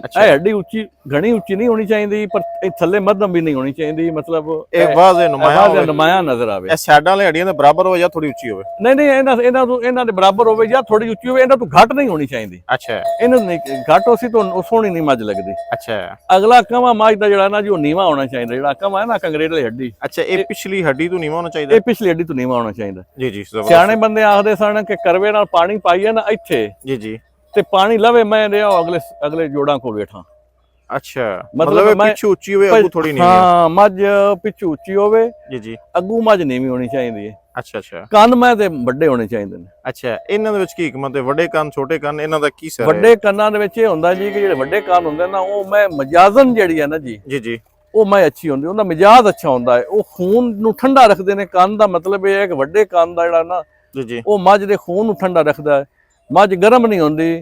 ਇਹ ਹੱਡੀ ਉੱਚੀ ਘਣੀ ਉੱਚੀ ਨਹੀਂ ਹੋਣੀ ਚਾਹੀਦੀ, ਪਰ ਇਹ ਥੱਲੇ ਮੱਧਮ ਵੀ ਨਹੀਂ ਹੋਣੀ ਚਾਹੀਦੀ। ਮਤਲਬ ਇਹ ਵਾਜ਼ੇ ਨਮਾਇਆ ਨਜ਼ਰ ਆਵੇ। ਇਹ ਸਾਈਡਾਂ ਵਾਲੇ ਹੱਡੀਆਂ ਦੇ ਬਰਾਬਰ ਹੋਵੇ ਜਾਂ ਥੋੜੀ ਉੱਚੀ ਹੋਵੇ? ਨਹੀਂ ਇਹਨਾਂ ਦੇ ਬਰਾਬਰ ਹੋਵੇ ਜਾਂ ਥੋੜੀ ਉੱਚੀ ਹੋਵੇ। ਇਹਨਾਂ ਤੋਂ ਘੱਟ ਨਹੀਂ ਹੋਣੀ ਚਾਹੀਦੀ। ਅੱਛਾ। ਇਹਨਾਂ ਨਹੀਂ ਘੱਟ ਹੋਸੀ ਤਾਂ ਉਹ ਸੋਹਣੀ ਨਹੀਂ ਮੱਝ ਲੱਗਦੀ। ਅੱਛਾ। ਅਗਲਾ ਕਵਾਂ ਮੱਝ ਦਾ ਜਿਹੜਾ ਨਾ ਜੀ ਉਹ ਨੀਵਾ ਹੋਣਾ ਚਾਹੀਦਾ। ਜਿਹੜਾ ਕਵਾਂ ਹੈ ਨਾ ਕੰਗਰੇਟ ਵਾਲੀ ਹੱਡੀ। ਅੱਛਾ, ਇਹ ਪਿਛਲੀ ਹੱਡੀ ਤੋਂ ਨੀਵਾ ਹੋਣਾ ਚਾਹੀਦਾ? ਇਹ ਪਿਛਲੀ ਹੱਡੀ ਤੋਂ ਨੀਵਾ ਹੋਣਾ ਚਾਹੀਦਾ। ਜੀ ਸਿਆਣੇ ਬੰਦੇ ਆਖਦੇ ਸਨ ਕਿ ਕਰਵੇ ਨਾਲ ਪਾਣੀ ਪਾਈਏ ਨਾ ਇੱਥੇ ਜੀ ਤੇ ਪਾਣੀ ਲਵੇ ਮੈਂ ਰਿਹਾ ਅਗਲੇ ਜੋੜਾਂ ਕੋਲ ਬੈਠਾ। ਅੱਛਾ, ਮਤਲਬ ਪਿੱਛੇ ਉੱਚੀ ਹੋਵੇ, ਅੱਗੂ ਥੋੜੀ ਨੀਵੀਂ। ਹਾਂ, ਮੱਝ ਪਿੱਛੇ ਉੱਚੀ ਹੋਵੇ ਜੀ ਅੱਗੂ ਮੱਝ ਨੀਵੀਂ ਹੋਣੀ ਚਾਹੀਦੀ ਹੈ। ਅੱਛਾ। ਕੰਨ ਮੈਂ ਤੇ ਵੱਡੇ ਹੋਣੇ ਚਾਹੀਦੇ ਨੇ। ਅੱਛਾ, ਇਹਨਾਂ ਦੇ ਵਿੱਚ ਕੀ ਹਕਮਤ ਹੈ? ਵੱਡੇ ਕੰਨ ਛੋਟੇ ਕੰਨ, ਇਹਨਾਂ ਦਾ ਕੀ ਸਰ ਹੈ? ਵੱਡੇ ਕੰਨਾਂ ਦੇ ਵਿੱਚ ਇਹ ਹੁੰਦਾ ਜੀ ਕਿ ਜਿਹੜੇ ਵੱਡੇ ਕੰਨ ਹੁੰਦੇ ਨਾ ਉਹ ਮੈਂ ਮਜਾਜ਼ਨ ਜਿਹੜੀ ਹੈ ਨਾ ਜੀ ਉਹ ਮੈਂ ਅੱਛੀ ਹੁੰਦੀ, ਉਹਦਾ ਮਿਜਾਜ਼ ਅੱਛਾ ਹੁੰਦਾ ਹੈ। ਉਹ ਖੂਨ ਨੂੰ ਠੰਡਾ ਰੱਖਦੇ ਨੇ। ਕੰਨ ਦਾ ਮਤਲਬ ਇਹ ਹੈ ਕਿ ਵੱਡੇ ਕੰਨ ਦਾ ਜਿਹੜਾ ਨਾ ਉਹ ਮੱਝ ਦੇ ਖੂਨ ਨੂੰ ਠੰਡਾ ਰੱਖਦਾ ਹੈ। ਮੱਝ ਗਰਮ ਨਹੀਂ ਹੁੰਦੀ,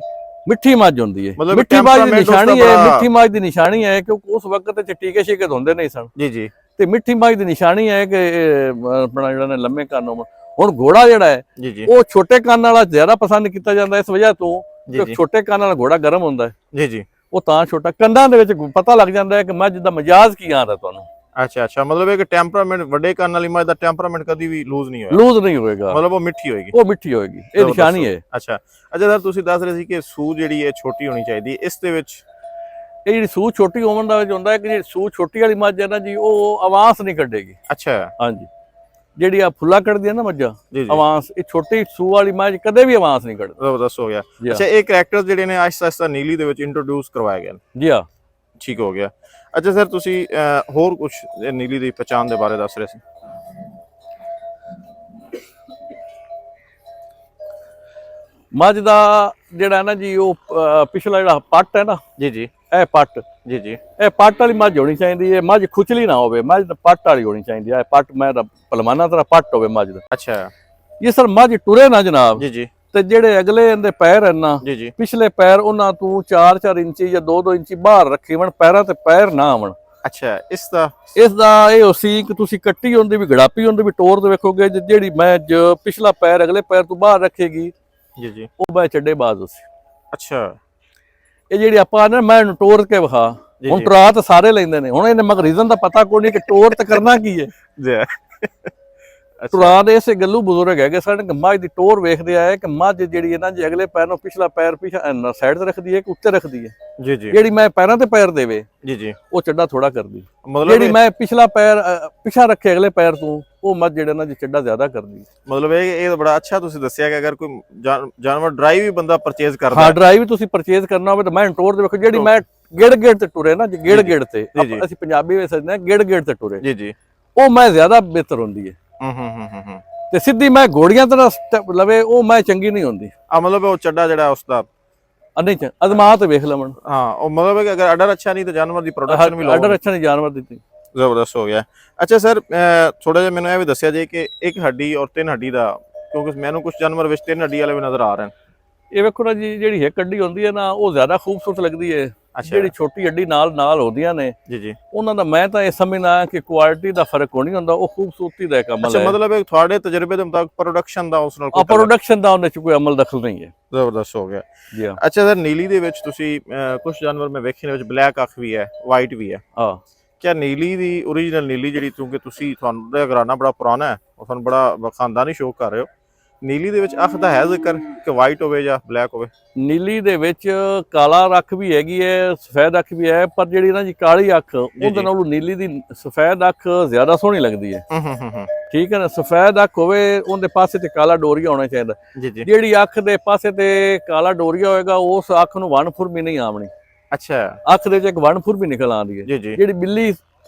ਮਿੱਠੀ ਮੱਝ ਹੁੰਦੀ ਹੈ। ਮਿੱਠੀ ਮੱਝ ਦੀ ਨਿਸ਼ਾਨੀ ਹੈ, ਮਿੱਠੀ ਮੱਝ ਦੀ ਨਿਸ਼ਾਨੀ ਹੈ ਕਿਉਂਕਿ ਉਸ ਵਕਤ ਚ ਟੀਕੇ ਸ਼ੀਕੇ ਹੁੰਦੇ ਨਹੀਂ ਸਨ। ਜੀ। ਤੇ ਮਿੱਠੀ ਮੱਝ ਦੀ ਨਿਸ਼ਾਨੀ ਹੈ ਕਿ ਆਪਣਾ ਜਿਹੜਾ ਨੇ ਲੰਮੇ ਕੰਨ ਹੋਣ। ਹੁਣ ਘੋੜਾ ਜਿਹੜਾ ਹੈ ਉਹ ਛੋਟੇ ਕੰਨ ਵਾਲਾ ਜ਼ਿਆਦਾ ਪਸੰਦ ਕੀਤਾ ਜਾਂਦਾ ਇਸ ਵਜ੍ਹਾ ਤੋਂ ਕਿ ਛੋਟੇ ਕੰਨ ਵਾਲਾ ਘੋੜਾ ਗਰਮ ਹੁੰਦਾ ਹੈ। ਉਹ ਤਾਂ ਛੋਟਾ ਕੰਨਾਂ ਦੇ ਵਿੱਚ ਪਤਾ ਲੱਗ ਜਾਂਦਾ ਹੈ ਕਿ ਮੱਝ ਦਾ ਮਿਜਾਜ਼ ਕੀ ਆਂਦਾ ਤੁਹਾਨੂੰ। ਅੱਛਾ ਅੱਛਾ, ਮਤਲਬ ਇਹ ਕਿ ਟੈਂਪਰਾਮੈਂਟ ਵੱਡੇ ਕਰਨ ਵਾਲੀ ਮੱਝ ਦਾ ਟੈਂਪਰਾਮੈਂਟ ਕਦੀ ਵੀ ਲੂਜ਼ ਨਹੀਂ ਹੋਇਆ। ਲੂਜ਼ ਨਹੀਂ ਹੋਏਗਾ, ਮਤਲਬ ਉਹ ਮਿੱਠੀ ਹੋਏਗੀ। ਉਹ ਮਿੱਠੀ ਹੋਏਗੀ, ਇਹ ਨਿਸ਼ਾਨੀ ਹੈ। ਅੱਛਾ ਅੱਛਾ ਸਰ, ਤੁਸੀਂ ਦੱਸ ਰਹੇ ਸੀ ਕਿ ਸੂਹ ਜਿਹੜੀ ਹੈ ਛੋਟੀ ਹੋਣੀ ਚਾਹੀਦੀ, ਇਸ ਦੇ ਵਿੱਚ ਇਹ ਜਿਹੜੀ ਸੂਹ ਛੋਟੀ ਉਮਰ ਦਾ ਵਿੱਚ ਹੁੰਦਾ ਹੈ ਕਿ ਜਿਹੜੀ ਸੂਹ ਛੋਟੀ ਵਾਲੀ ਮੱਝ ਹੈ ਨਾ ਜੀ, ਉਹ ਆਵਾਜ਼ ਨਹੀਂ ਕੱਢੇਗੀ। ਅੱਛਾ ਹਾਂਜੀ, ਜਿਹੜੀ ਆ ਫੁੱਲਾ ਕੱਢਦੀ ਹੈ ਨਾ ਮੱਝਾਂ ਜੀ ਜੀ, ਆਵਾਜ਼, ਇਹ ਛੋਟੀ ਸੂਹ ਵਾਲੀ ਮੱਝ ਕਦੇ ਵੀ ਆਵਾਜ਼ ਨਹੀਂ ਕੱਢਦੀ। ਜ਼ਬਰਦਸਤ ਹੋ ਗਿਆ। ਜੀ ਅੱਛਾ, ਇਹ ਕਰੈਕਟਰ ਜਿਹੜੇ ਨੇ ਆਹਿਸਤਾ ਆਹਿਸਤਾ ਨੀਲੀ ਦੇ ਵਿੱਚ ਇੰਟਰੋਡਿਊਸ ਕਰਵਾਏ ਗਏ ਨੇ। ਜੀ ਹਾਂ। ਠੀਕ ਹੋ ਗਿਆ। ਅੱਛਾ ਸਰ, ਤੁਸੀਂ ਹੋਰ ਕੁਝ ਨੀਲੀ ਦੀ ਪਛਾਣ ਦੇ ਬਾਰੇ ਦੱਸ ਰਹੇ ਸੀ। ਮੱਝ ਦਾ ਜਿਹੜਾ ਨਾ ਜੀ, ਉਹ ਪਿਛਲਾ ਜਿਹੜਾ ਪੱਟ ਹੈ ਨਾ ਜੀ ਜੀ ਇਹ ਪੱਟ, ਜੀ ਜੀ, ਇਹ ਪੱਟ ਵਾਲੀ ਮੱਝ ਹੋਣੀ ਚਾਹੀਦੀ ਹੈ। ਮੱਝ ਖੁਚਲੀ ਨਾ ਹੋਵੇ, ਮੱਝ ਪੱਟ ਵਾਲੀ ਹੋਣੀ ਚਾਹੀਦੀ ਹੈ। ਪੱਟ ਮੈਂ ਪਹਿਲਵਾਨਾਂ ਤਰ੍ਹਾਂ ਪੱਟ ਹੋਵੇ ਮੱਝ ਦਾ। ਅੱਛਾ ਇਹ ਸਰ ਮੱਝ ਟੁਰੇ ਨਾ ਜਨਾਬ, ਜੀ ਜੀ ਤੇ ਜਿਹੜੇ ਅਗਲੇ ਇਹਦੇ ਪੈਰ ਹਨ ਨਾ, ਜੀ ਜੀ, ਪਿਛਲੇ ਪੈਰ ਉਹਨਾਂ ਤੋਂ 4-4 ਇੰਚੀ ਜਾਂ 2-2 ਇੰਚੀ ਬਾਹਰ ਰੱਖੇ ਵਣ, ਪੈਰਾਂ ਤੇ ਪੈਰ ਨਾ ਆਵਣ। ਅੱਛਾ, ਇਸ ਦਾ ਇਹ ਹੋਸੀ ਕਿ ਤੁਸੀਂ ਕੱਟੀ ਹੁੰਦੀ ਵੀ ਗੜਾਪੀ ਹੁੰਦੀ ਵੀ ਟੋਰ ਦੇ ਵੇਖੋਗੇ, ਜਿਹੜੀ ਮੱਝ ਪਿਛਲਾ ਪੈਰ ਅਗਲੇ ਪੈਰ ਤੋਂ ਬਾਹਰ ਰੱਖੇਗੀ ਜੀ ਜੀ, ਉਹ ਮੈਂ ਚੱਡੇ ਬਾਜ਼ ਹੋਸੀ। ਅੱਛਾ, ਇਹ ਜਿਹੜੀ ਆਪਾਂ ਨੇ ਮੈਂ ਟੋਰ ਕੇ ਵਿਖਾ, ਹੁਣ ਟਰਾ ਤਾਂ ਸਾਰੇ ਲੈਂਦੇ ਨੇ, ਹੁਣ ਇਹਨੇ ਮਗਰ ਰੀਜ਼ਨ ਦਾ ਪਤਾ ਕੋਈ ਨਹੀਂ ਕਿ ਟੋਰ ਤੇ ਕਰਨਾ ਕੀ ਹੈ। ਟਰਾ ਦੇ ਇਸੇ ਗੱਲੂ ਬਜ਼ੁਰਗ ਹੈਗੇ ਸਾਡੇ, ਮੱਝ ਦੀ ਟੋਰ ਵੇਖਦੇ ਆਏ ਕਿ ਮੱਝ ਜਿਹੜੀ ਹੈ ਨਾ ਜੀ, ਅਗਲੇ ਪੈਰ ਨੂੰ ਪਿਛਲਾ ਪੈਰ ਸਾਈਡ ਤੇ ਰੱਖਦੀ ਹੈ ਕਿ ਉੱਤੇ ਰੱਖਦੀ ਹੈ। ਜੀ ਜੀ, ਜਿਹੜੀ ਮੈਂ ਪੈਰਾਂ ਤੇ ਪੈਰ ਦੇਵੇ ਜੀ ਜੀ, ਉਹ ਚੱਡਾ ਥੋੜਾ ਕਰਦੀ। ਮਤਲਬ ਜਿਹੜੀ ਮੈਂ ਪਿਛਲਾ ਪੈਰ ਪਿਛਾ ਰੱਖੇ ਅਗਲੇ ਪੈਰ ਤੋਂ, ਉਹ ਮੱਝ ਜਿਹੜਾ ਨਾ ਜੀ ਚੱਡਾ ਜ਼ਿਆਦਾ ਕਰਦੀ। ਮਤਲਬ ਇਹ ਤਾਂ ਬੜਾ ਅੱਛਾ ਤੁਸੀਂ ਦੱਸਿਆ ਕਿ ਅਗਰ ਕੋਈ ਜਾਨਵਰ ਡਰਾਈ ਵੀ ਬੰਦਾ ਪਰਚੇਜ਼ ਕਰਦਾ, ਹਾਂ ਡਰਾਈ ਵੀ ਤੁਸੀਂ ਪਰਚੇਜ਼ ਕਰਨਾ ਹੋਵੇ ਤਾਂ ਮੈਂ ਟੋਰ ਦੇ ਵੇਖੋ, ਜਿਹੜੀ ਮੈਂ ਗਿੜ ਤੇ ਟੁਰੇ ਨਾ ਜੀ, ਗਿੜ ਤੇ ਅਸੀਂ ਪੰਜਾਬੀ ਵਿੱਚ ਸੱਜਦੇ ਹਾਂ ਗਿੜ ਤੇ ਟੁਰੇ, ਜੀ ਜੀ, ਉਹ ਮੈਂ ਜ਼ਿਆਦਾ ਬਿਹਤਰ ਹੁੰਦੀ ਹੈ। ਤੇ ਸਿੱਧੀ ਮੈਂ ਘੋੜੀਆਂ ਤਰ੍ਹਾਂ ਲਵੇ, ਉਹ ਮੈਂ ਚੰਗੀ ਨਹੀਂ ਹੁੰਦੀ। ਮਤਲਬ ਉਹ ਚੱਡਾ ਜਿਹੜਾ ਉਸਦਾ ਨਹੀਂ ਅਜ਼ਮਾ ਤੇ ਵੇਖ ਲਵਣ। ਹਾਂ, ਉਹ ਮਤਲਬ ਕਿ ਅਗਰ ਆਰਡਰ ਅੱਛਾ ਨਹੀਂ ਤਾਂ ਜਾਨਵਰ ਦੀ ਪ੍ਰੋਡਕਸ਼ਨ ਵੀ ਆਰਡਰ ਅੱਛਾ ਨਹੀਂ ਜਾਨਵਰ ਦੀ। ਜ਼ਬਰਦਸਤ ਹੋ ਗਿਆ। ਅੱਛਾ ਸਰ, ਥੋੜਾ ਜਿਹਾ ਮੈਨੂੰ ਇਹ ਵੀ ਦੱਸਿਆ ਜੇ ਕਿ ਇੱਕ ਹੱਡੀ ਔਰ 3 ਹੱਡੀ ਦਾ, ਕਿਉਂਕਿ ਮੈਨੂੰ ਕੁਝ ਜਾਨਵਰ ਵਿੱਚ 3 ਹੱਡੀ ਵਾਲੇ ਵੀ ਨਜ਼ਰ ਆ ਰਹੇ ਨੇ। ਇਹ ਵੇਖੋ ਨਾ ਜੀ, ਜਿਹੜੀ ਇੱਕ ਹੱਡੀ ਹੁੰਦੀ ਹੈ ਨਾ, ਉਹ ਜ਼ਿਆਦਾ ਖੂਬਸੂਰਤ ਲੱਗਦੀ ਹੈ। ਜਿਹੜੀ ਛੋਟੀ ਹੱਡੀ ਨਾਲ ਹੁੰਦੀਆਂ ਨੇ ਜੀ ਜੀ, ਉਹਨਾਂ ਦਾ ਮੈਂ ਤਾਂ ਇਹ ਸਮਝਣਾ ਕਿ ਕੁਆਲਿਟੀ ਦਾ ਫਰਕ ਕੋਈ ਨਹੀਂ ਹੁੰਦਾ, ਉਹ ਖੂਬਸੂਰਤੀ ਦਾ ਇੱਕ ਅਮਲ ਹੈ। ਅੱਛਾ, ਮਤਲਬ ਤੁਹਾਡੇ ਤਜਰਬੇ ਦੇ ਮੁਤਾਬਕ ਪ੍ਰੋਡਕਸ਼ਨ ਦਾ ਉਸ ਨਾਲ ਪ੍ਰੋਡਕਸ਼ਨ ਦਾ ਉਹਦੇ ਚ ਕੋਈ ਅਮਲ ਦਖਲ ਨਹੀਂ ਹੈ। ਜ਼ਬਰਦਸਤ ਹੋ ਗਿਆ ਜੀ। ਅੱਛਾ ਸਰ, ਨੀਲੀ ਦੇ ਵਿੱਚ ਤੁਸੀਂ ਕੁਝ ਜਾਨਵਰ ਮੈਂ ਵੇਖੇ ਨੇ ਵਿੱਚ ਬਲੈਕ ਅੱਖ ਵੀ ਹੈ, ਵਾਈਟ ਵੀ ਹੈ। ਹਾਂ, ਕਿਆ ਨੀਲੀ ਦੀ ਓਰੀਜਨਲ ਨੀਲੀ ਜਿਹੜੀ, ਕਿਉਂਕਿ ਤੁਹਾਨੂੰ ਦਾ ਘਰਾਨਾ ਬੜਾ ਪੁਰਾਣਾ ਹੈ, ਉਹ ਤੁਹਾਨੂੰ ਬੜਾ ਖਾਨਦਾਨੀ ਸ਼ੌਕ ਕਰ ਰਹੇ ਹੋ, ਨੀਲੀ ਦੇ ਵਿੱਚ ਅੱਖ ਦਾ ਹੈ ਜ਼ਿਕਰ ਕਿ ਵਾਈਟ ਹੋਵੇ ਜਾਂ ਬਲੈਕ ਹੋਵੇ? ਨੀਲੀ ਦੇ ਵਿੱਚ ਕਾਲਾ ਅੱਖ ਵੀ ਹੈਗੀ ਹੈ, ਸਫੈਦ ਅੱਖ ਵੀ ਹੈ, ਪਰ ਜਿਹੜੀ ਨਾ ਜੀ ਕਾਲੀ ਅੱਖ, ਉਹਦੇ ਨਾਲੋਂ ਨੀਲੀ ਦੀ ਸਫੈਦ ਅੱਖ ਜ਼ਿਆਦਾ ਸੋਹਣੀ ਲੱਗਦੀ ਹੈ। ਠੀਕ ਹੈ ਨਾ, ਸਫੈਦ ਅੱਖ ਹੋਵੇ, ਉਹਦੇ ਪਾਸੇ ਤੇ ਕਾਲਾ ਡੋਰੀਆ ਹੋਣਾ ਚਾਹੀਦਾ। ਜਿਹੜੀ ਅੱਖ ਦੇ ਪਾਸੇ ਤੇ ਕਾਲਾ ਡੋਰੀਆ ਹੋਏਗਾ, ਉਸ ਅੱਖ ਨੂੰ ਵਣਫੁਰ ਵੀ ਨਹੀਂ ਆਵਣੀ। ਅੱਛਾ, ਅੱਖ ਦੇ ਵਿੱਚ ਇੱਕ ਵਣਫੁਰ ਵੀ ਨਿਕਲ ਆਉਂਦੀ ਹੈ। ਜਿਹੜੀ ਬਿੱਲੀ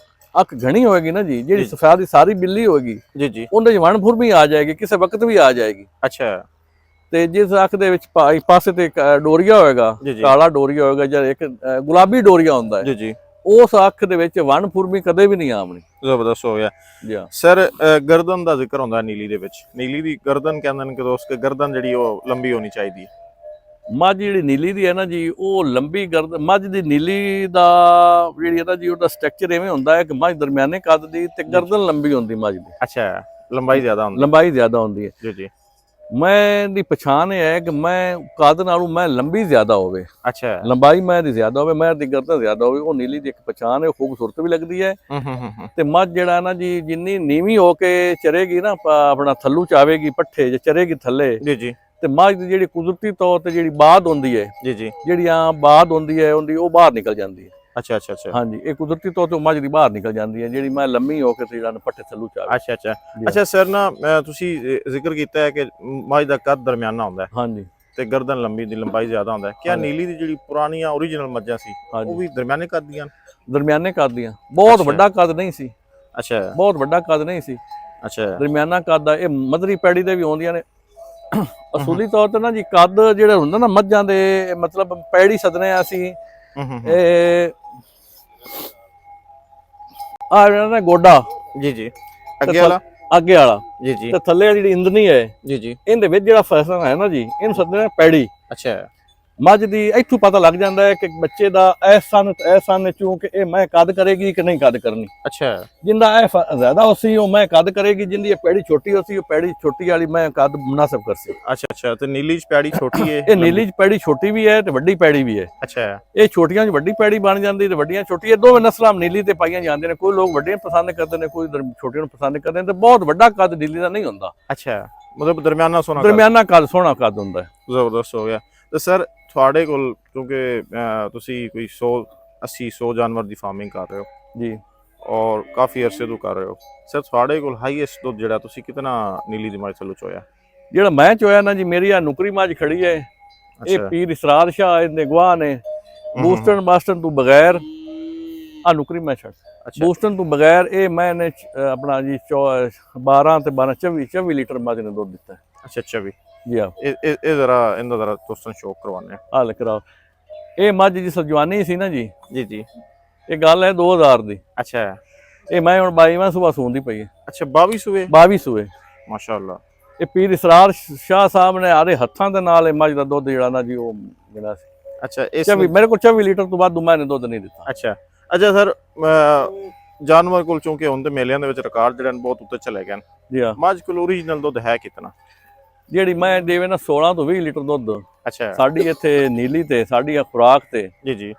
ਅੱਖ ਘਣੀ ਹੋਏਗੀ ਨਾ ਜੀ, ਜਿਹੜੀ ਸਫੈਦ ਦੀ ਸਾਰੀ ਬਿੱਲੀ ਹੋਏਗੀ ਜੀ ਜੀ, ਉਹਦੇ ਚ ਵਣਫੁਰ ਵੀ ਆ ਜਾਏਗੀ, ਕਿਸੇ ਵਕਤ ਵੀ ਆ ਜਾਏਗੀ। ਅੱਛਾ, ਤੇ ਜਿਸ ਅੱਖ ਦੇ ਵਿੱਚ ਪਾਸੇ ਤੇ ਡੋਰੀਆ ਹੋਏਗਾ, ਕਾਲਾ ਡੋਰੀਆ ਹੋਏਗਾ ਜਾਂ ਇੱਕ ਗੁਲਾਬੀ ਡੋਰੀਆ ਹੁੰਦਾ ਹੈ ਜੀ ਜੀ, ਉਸ ਅੱਖ ਦੇ ਵਿੱਚ ਵਣਫੁਰ ਵੀ ਕਦੇ ਵੀ ਨਹੀਂ ਆਵਣੀ। ਜ਼ਬਰਦਸਤ ਹੋ ਗਿਆ ਜੀ ਸਰ। ਗਰਦਨ ਦਾ ਜ਼ਿਕਰ ਹੁੰਦਾ ਨੀਲੀ ਦੇ ਵਿੱਚ, ਨੀਲੀ ਦੀ ਗਰਦਨ ਕਹਿੰਦੇ ਨੇ ਕਿ ਦੋਸਤ ਗਰਦਨ ਜਿਹੜੀ ਉਹ ਲੰਬੀ ਹੋਣੀ ਚਾਹੀਦੀ ਹੈ। ਮੱਝ ਜਿਹੜੀ ਨੀਲੀ ਦੀ ਹੈ ਨਾ ਜੀ, ਉਹ ਲੰਬੀ ਗਰਦਨ, ਮੱਝ ਦੀ ਨੀਲੀ ਦਾ ਜਿਹੜੀ ਹੈ ਨਾ ਜੀ, ਉਹਦਾ ਸਟਰਕਚਰ ਐਵੇਂ ਹੁੰਦਾ ਹੈ ਕਿ ਮੱਝ ਦਰਮਿਆਨੇ ਕੱਦ ਦੀ ਤੇ ਗਰਦਨ ਲੰਬੀ ਹੁੰਦੀ ਮੱਝ ਦੀ। ਅੱਛਾ, ਲੰਬਾਈ ਜ਼ਿਆਦਾ ਹੁੰਦੀ? ਲੰਬਾਈ ਜ਼ਿਆਦਾ ਹੁੰਦੀ ਹੈ ਜੀ ਜੀ। ਮੈਂ ਦੀ ਪਛਾਣ ਇਹ ਹੈ ਕਿ ਮੈਂ ਕੱਦ ਨਾਲੋਂ ਮੈਂ ਲੰਬੀ ਜ਼ਿਆਦਾ ਹੋਵੇ। ਅੱਛਾ, ਲੰਬਾਈ ਮੈਂ ਦੀ ਜ਼ਿਆਦਾ ਹੋਵੇ, ਮੈਂ ਦੀ ਗਰਦਨ ਜ਼ਿਆਦਾ ਹੋਵੇ, ਉਹ ਨੀਲੀ ਦੀ ਇੱਕ ਪਛਾਣ ਹੈ, ਖੂਬਸੂਰਤ ਵੀ ਲੱਗਦੀ ਹੈ। ਤੇ ਮੱਝ ਜਿਹੜਾ ਨਾ ਜੀ, ਜਿੰਨੀ ਨੀਵੀਂ ਹੋ ਕੇ ਚਰੇਗੀ ਨਾ, ਆਪਣਾ ਥੱਲੂ ਚਾਵੇਗੀ ਪੱਠੇ, ਜੇ ਚਰੇਗੀ ਥੱਲੇ ਜੀ ਜੀ, ਤੇ ਮੱਝ ਦੀ ਜਿਹੜੀ ਕੁਦਰਤੀ ਤੌਰ ਤੇ ਜਿਹੜੀ ਬਾਦ ਹੁੰਦੀ ਹੈ ਜੀ ਜੀ, ਜਿਹੜੀ ਆ ਬਾਦ ਹੁੰਦੀ ਹੈ ਉਹਦੀ, ਉਹ ਬਾਹਰ ਨਿਕਲ ਜਾਂਦੀ ਹੈ। ਅੱਛਾ ਅੱਛਾ ਅੱਛਾ, ਹਾਂਜੀ, ਇਹ ਕੁਦਰਤੀ ਤੌਰ ਤੇ ਮੱਝ ਦੀ ਬਾਹਰ ਨਿਕਲ ਜਾਂਦੀ ਹੈ, ਜਿਹੜੀ ਮੈਂ ਲੰਮੀ ਹੋ ਕੇ ਤੇ ਜਿਹੜਾ ਪੱਠੇ ਥੱਲੂ ਚਾਵੇ। ਅੱਛਾ ਅੱਛਾ ਅੱਛਾ ਸਰ, ਨਾ ਤੁਸੀਂ ਜ਼ਿਕਰ ਕੀਤਾ ਹੈ ਕਿ ਮੱਝ ਦਾ ਕੱਦ ਦਰਮਿਆਨਾ ਹੁੰਦਾ ਹੈ, ਹਾਂਜੀ, ਤੇ ਗਰਦਨ ਲੰਬੀ ਦੀ ਲੰਬਾਈ ਜ਼ਿਆਦਾ ਹੁੰਦਾ ਹੈ। ਕਿਆ ਨੀਲੀ ਦੀ ਜਿਹੜੀ ਪੁਰਾਣੀਆਂ ਓਰੀਜਨਲ ਮੱਝਾਂ ਸੀ, ਉਹ ਵੀ ਦਰਮਿਆਨੇ ਕੱਦ ਦੀਆਂ? ਦਰਮਿਆਨੇ ਕੱਦ ਦੀਆਂ, ਬਹੁਤ ਵੱਡਾ ਕੱਦ ਨਹੀਂ ਸੀ। ਅੱਛਾ, ਬਹੁਤ ਵੱਡਾ ਕੱਦ ਨਹੀਂ ਸੀ। ਅੱਛਾ, ਦਰਮਿਆਨਾ ਕੱਦ ਦਾ। ਇਹ ਮਧਰੀ ਪੈੜੀ ਦੇ ਵੀ ਆਉਂਦੀਆਂ ਨੇ। ਅਸੂਲੀ ਤੌਰ ਤੇ ਨਾ ਜੀ, ਕੱਦ ਜਿਹੜੇ ਹੁੰਦਾ ਨਾ ਮੱਝਾਂ ਦੇ, ਮਤਲਬ ਪੈੜੀ ਸਦਨੇ ਆ ਅਸੀਂ, ਇਹ ਆ ਜਿਹੜਾ ਗੋਡਾ ਜੀ ਜੀ, ਅੱਗੇ ਵਾਲਾ ਜੀ ਜੀ, ਤੇ ਥੱਲੇ ਜਿਹੜੀ ਇੰਦਨੀ ਹੈ ਜੀ ਜੀ, ਇਹਦੇ ਵਿੱਚ ਜਿਹੜਾ ਫੈਸਲਾ ਹੈ ਨਾ ਜੀ, ਇਹਨੂੰ ਸੱਦਦੇ ਨੇ ਪੈੜੀ। ਅੱਛਾ, ਮੱਝ ਦੀ ਇੱਥੋਂ ਪਤਾ ਲੱਗ ਜਾਂਦਾ ਹੈ ਕਿ ਬੱਚੇ ਦਾ ਇਸ ਸੰਨ ਚੋਂ ਕਿ ਇਹ ਮੈਂ ਕਦ ਕਰੇਗੀ ਕਿ ਨਹੀਂ ਕਦ ਕਰਨੀ। ਅੱਛਾ, ਜਿੰਦਾ ਇਹ ਜ਼ਿਆਦਾ ਹੋਸੀ ਉਹ ਮੈਂ ਕਦ ਕਰੇਗੀ, ਜਿੰਦੀ ਇਹ ਪੈੜੀ ਛੋਟੀ ਹੋਸੀ ਉਹ ਪੈੜੀ ਛੋਟੀ ਵਾਲੀ ਮੈਂ ਕਦ ਮੁਨਾਸਬ ਕਰਸੀ। ਅੱਛਾ ਤੇ ਨੀਲੀ ਚ ਪੈੜੀ ਛੋਟੀ ਹੈ? ਇਹ ਨੀਲੀ ਚ ਪੈੜੀ ਛੋਟੀ ਵੀ ਹੈ ਤੇ ਵੱਡੀ ਪੈੜੀ ਵੀ ਹੈ। ਅੱਛਾ, ਇਹ ਛੋਟੀਆਂ ਚ ਵੱਡੀ ਪੈੜੀ ਬਣ ਜਾਂਦੀ ਤੇ ਵੱਡੀਆਂ ਛੋਟੀ। ਇਹ ਦੋਵੇਂ ਨਸਲਾਂ ਨੀਲੀ ਤੇ ਪਾਈਆਂ ਜਾਂਦੇ ਨੇ। ਕੋਈ ਲੋਕ ਵੱਡੀਆਂ ਪਸੰਦ ਕਰਦੇ ਨੇ, ਕੋਈ ਛੋਟੀਆਂ ਨੂੰ ਪਸੰਦ ਕਰਦੇ ਨੇ, ਤੇ ਬਹੁਤ ਵੱਡਾ ਕੱਦ ਨੀਲੀ ਦਾ ਨਹੀਂ ਹੁੰਦਾ। ਅੱਛਾ, ਮਤਲਬ ਦਰਮਿਆਨਾ ਸੋਹਣਾ ਦਰਮਿਆਨਾ ਕੱਦ ਸੋਹਣਾ ਕੱਦ ਹੁੰਦਾ ਹੈ। ਜ਼ਬਰਦਸਤ ਹੋ ਗਿਆ। ਤੇ ਸਰ ਤੁਹਾਡੇ ਕੋਲ ਕਿਉਂਕਿ ਤੁਸੀਂ ਕੋਈ 100 ਜਾਨਵਰ ਦੀ ਫਾਰਮਿੰਗ ਕਰ ਰਹੇ ਹੋ ਜੀ ਔਰ ਕਾਫੀ ਅਰਸੇ ਤੋਂ ਕਰ ਰਹੇ ਹੋ ਸਰ, ਤੁਹਾਡੇ ਕੋਲ ਹਾਈਐਸਟ ਦੁੱਧ ਜਿਹੜਾ ਤੁਸੀਂ ਕਿਤਨਾ ਨੀਲੀ ਦੀ ਮੱਝ ਥੱਲੋਂ ਚੋਇਆ? ਜਿਹੜਾ ਮੈਂ ਚੋਇਆ ਨਾ ਜੀ, ਮੇਰੀ ਆ ਨੁਕਰੀ ਮੱਝ ਖੜੀ ਹੈ। ਇਹ ਪੀਰ ਇਸਰਾਰ ਸ਼ਾਹ ਇਹਦੇ ਗਵਾਹ ਨੇ। ਬੂਸਟਨ ਬਾਸਟਨ ਤੋਂ ਬਗੈਰ ਆ ਨੁਕਰੀ ਮੈਂ ਛੱਡ ਬੂਸਟਨ ਤੋਂ ਬਗੈਰ ਇਹ ਮੈਂ ਨੇ ਆਪਣਾ ਜੀ 12 ਤੇ 12 24 ਲੀਟਰ ਮੱਝ ਨੇ ਦੁੱਧ ਦਿੱਤਾ। ਅੱਛਾ, 24 ਜੀ ਆ। ਇਹ ਜ਼ਰਾ ਇਹਦਾ ਜ਼ਰਾ ਦੋਸਤਾਂ ਸ਼ੌਕ ਕਰਵਾਉਂਦੇ ਆ। ਹੱਲ ਕਰਾਓ। ਇਹ ਮੱਝ ਜੀ ਜਵਾਨੀ ਸੀ ਨਾ ਜੀ। ਜੀ ਇਹ ਗੱਲ ਹੈ 2000 ਦੀ। ਅੱਛਾ, ਇਹ ਮੈਂ ਹੁਣ 22ਵਾਂ ਸੂਆ ਸੂੰਦੀ ਪਈ ਹੈ। ਅੱਛਾ, 22 ਸੂਏ ਮਾਸ਼ਾਅੱਲਾ। ਇਹ ਪੀਰ ਇਸਰਾਰ ਸ਼ਾਹ ਸਾਹਿਬ ਨੇ ਆਦੇ ਹੱਥਾਂ ਦੇ ਨਾਲ ਇਹ ਮੱਝ ਦਾ ਦੁੱਧ ਜਿਹੜਾ ਨਾ ਜੀ ਉਹ ਜਿਹੜਾ ਸੀ। ਅੱਛਾ, ਇਸ ਮੇਰੇ ਕੋਲ 24 ਲੀਟਰ ਤੋਂ ਬਾਅਦ ਮੈਂ ਨੇ ਦੁੱਧ ਨਹੀਂ ਦਿੱਤਾ। ਅੱਛਾ ਸਰ, ਜਾਨਵਰ ਕੋਲ ਚੂੰਕਿ ਹੁਣ ਤੇ ਮੇਲਿਆਂ ਦੇ ਵਿੱਚ ਰਿਕਾਰਡ ਜਿਹੜੇ ਨੇ ਬਹੁਤ ਉੱਤੇ ਚਲੇ ਗਏ ਨੇ। ਜੀ ਹਾਂ। ਮੱਝ ਕੋਲ ਓਰੀਜਨਲ ਦੁੱਧ ਹੈ ਕਿਤਨਾ? ਜਿਹੜੀ ਮੈਂ ਦੇਵੇ ਨਾ 16 ਤੋਂ 20 ਲੀਟਰ ਦੁੱਧ। ਅੱਛਾ, ਸਾਡੀ ਇੱਥੇ ਨੀਲੀ ਤੇ ਸਾਡੀ ਆ ਖੁਰਾਕ ਤੇ ਜੀ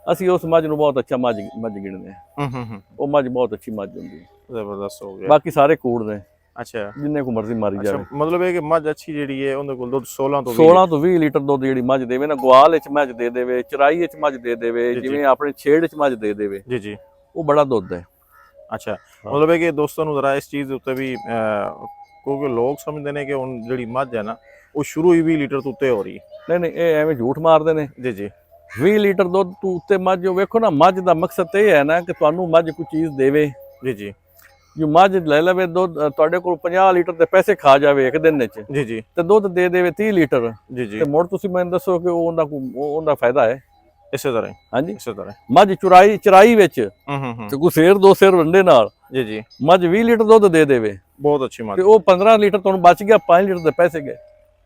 ਅਸੀਂ ਉਸ ਮੱਝ ਨੂੰ ਬਹੁਤ ਅੱਛਾ ਮੱਝ ਗਿਣਦੇ ਹਾਂ। ਉਹ ਮੱਝ ਬਹੁਤ ਅੱਛੀ ਮੱਝ ਹੁੰਦੀ ਹੈ। ਜ਼ਬਰਦਸਤ ਹੋ ਗਿਆ। ਬਾਕੀ ਸਾਰੇ ਕੂੜ ਨੇ। ਅੱਛਾ, ਜਿੰਨੇ ਕੋ ਮਰਜ਼ੀ ਮਾਰੀ ਜਾਵੇ। ਮਤਲਬ ਇਹ ਕਿ ਮੱਝ ਅੱਛੀ ਜਿਹੜੀ ਹੈ ਉਹਦੇ ਕੋਲ ਦੁੱਧ 16 ਤੋਂ 20 ਲੀਟਰ ਦੁੱਧ ਜਿਹੜੀ ਮੱਝ ਦੇਵੇ ਨਾ, ਗਵਾਲ ਵਿੱਚ ਮੱਝ ਦੇ ਦੇਵੇ, ਚਰਾਈ ਵਿੱਚ ਮੱਝ ਦੇ ਦੇਵੇ, ਜਿਵੇਂ ਆਪਣੇ ਛੇੜ ਵਿੱਚ ਮੱਝ ਦੇ ਦੇਵੇ, ਜੀ ਉਹ ਬੜਾ ਦੁੱਧ ਹੈ। ਅੱਛਾ, ਮਤਲਬ ਇਹ ਕਿ ਦੋਸਤਾਂ ਨੂੰ ਜ਼ਰਾ ਇਸ ਚੀਜ਼ ਦੇ ਉੱਤੇ ਵੀ ਕਿਉਂਕਿ ਲੋਕ ਸਮਝਦੇ ਨੇ ਕਿ ਹੁਣ ਜਿਹੜੀ ਮੱਝ ਹੈ ਨਾ ਉਹ ਸ਼ੁਰੂ ਹੀ 20 ਲੀਟਰ ਤੋਂ ਉੱਤੇ ਹੋ ਰਹੀ ਹੈ। ਨਹੀਂ ਇਹ ਐਵੇਂ ਝੂਠ ਮਾਰਦੇ ਨੇ। ਜੀ 20 ਲੀਟਰ ਦੁੱਧ ਤੋਂ ਉੱਤੇ ਮੱਝ ਵੇਖੋ ਨਾ, ਮੱਝ ਦਾ ਮਕਸਦ ਇਹ ਹੈ ਨਾ ਕਿ ਤੁਹਾਨੂੰ ਮੱਝ ਕੋਈ ਚੀਜ਼ ਦੇਵੇ। ਜੀ ਜੋ ਮੱਝ ਲੈ ਲਵੇ ਦੁੱਧ ਤੁਹਾਡੇ ਕੋਲ 50 ਲੀਟਰ ਦੇ ਪੈਸੇ ਖਾ ਜਾਵੇ ਇੱਕ ਦਿਨ ਵਿੱਚ ਜੀ ਤੇ ਦੁੱਧ ਦੇ ਦੇਵੇ 30 ਲੀਟਰ ਜੀ ਤੇ ਮੁੜ ਤੁਸੀਂ ਮੈਨੂੰ ਦੱਸੋ ਕਿ ਉਹਦਾ ਫਾਇਦਾ ਹੈ? ਇਸੇ ਤਰ੍ਹਾਂ ਹਾਂਜੀ, ਇਸੇ ਤਰ੍ਹਾਂ ਮੱਝ ਚਰਾਈ ਵਿੱਚ ਤੇ ਕੋਈ ਸੇਰ ਦੋ ਸੇਰ ਵੰਡੇ ਨਾਲ ਜੀ ਮੱਝ 20 ਲੀਟਰ ਦੁੱਧ ਦੇ ਦੇਵੇ, ਬਹੁਤ ਅੱਛੀ ਮੱਝ, ਤੇ ਉਹ 15 ਲੀਟਰ ਤੁਹਾਨੂੰ ਬਚ ਗਿਆ, 5 ਲੀਟਰ ਦੇ ਪੈਸੇ ਗਏ।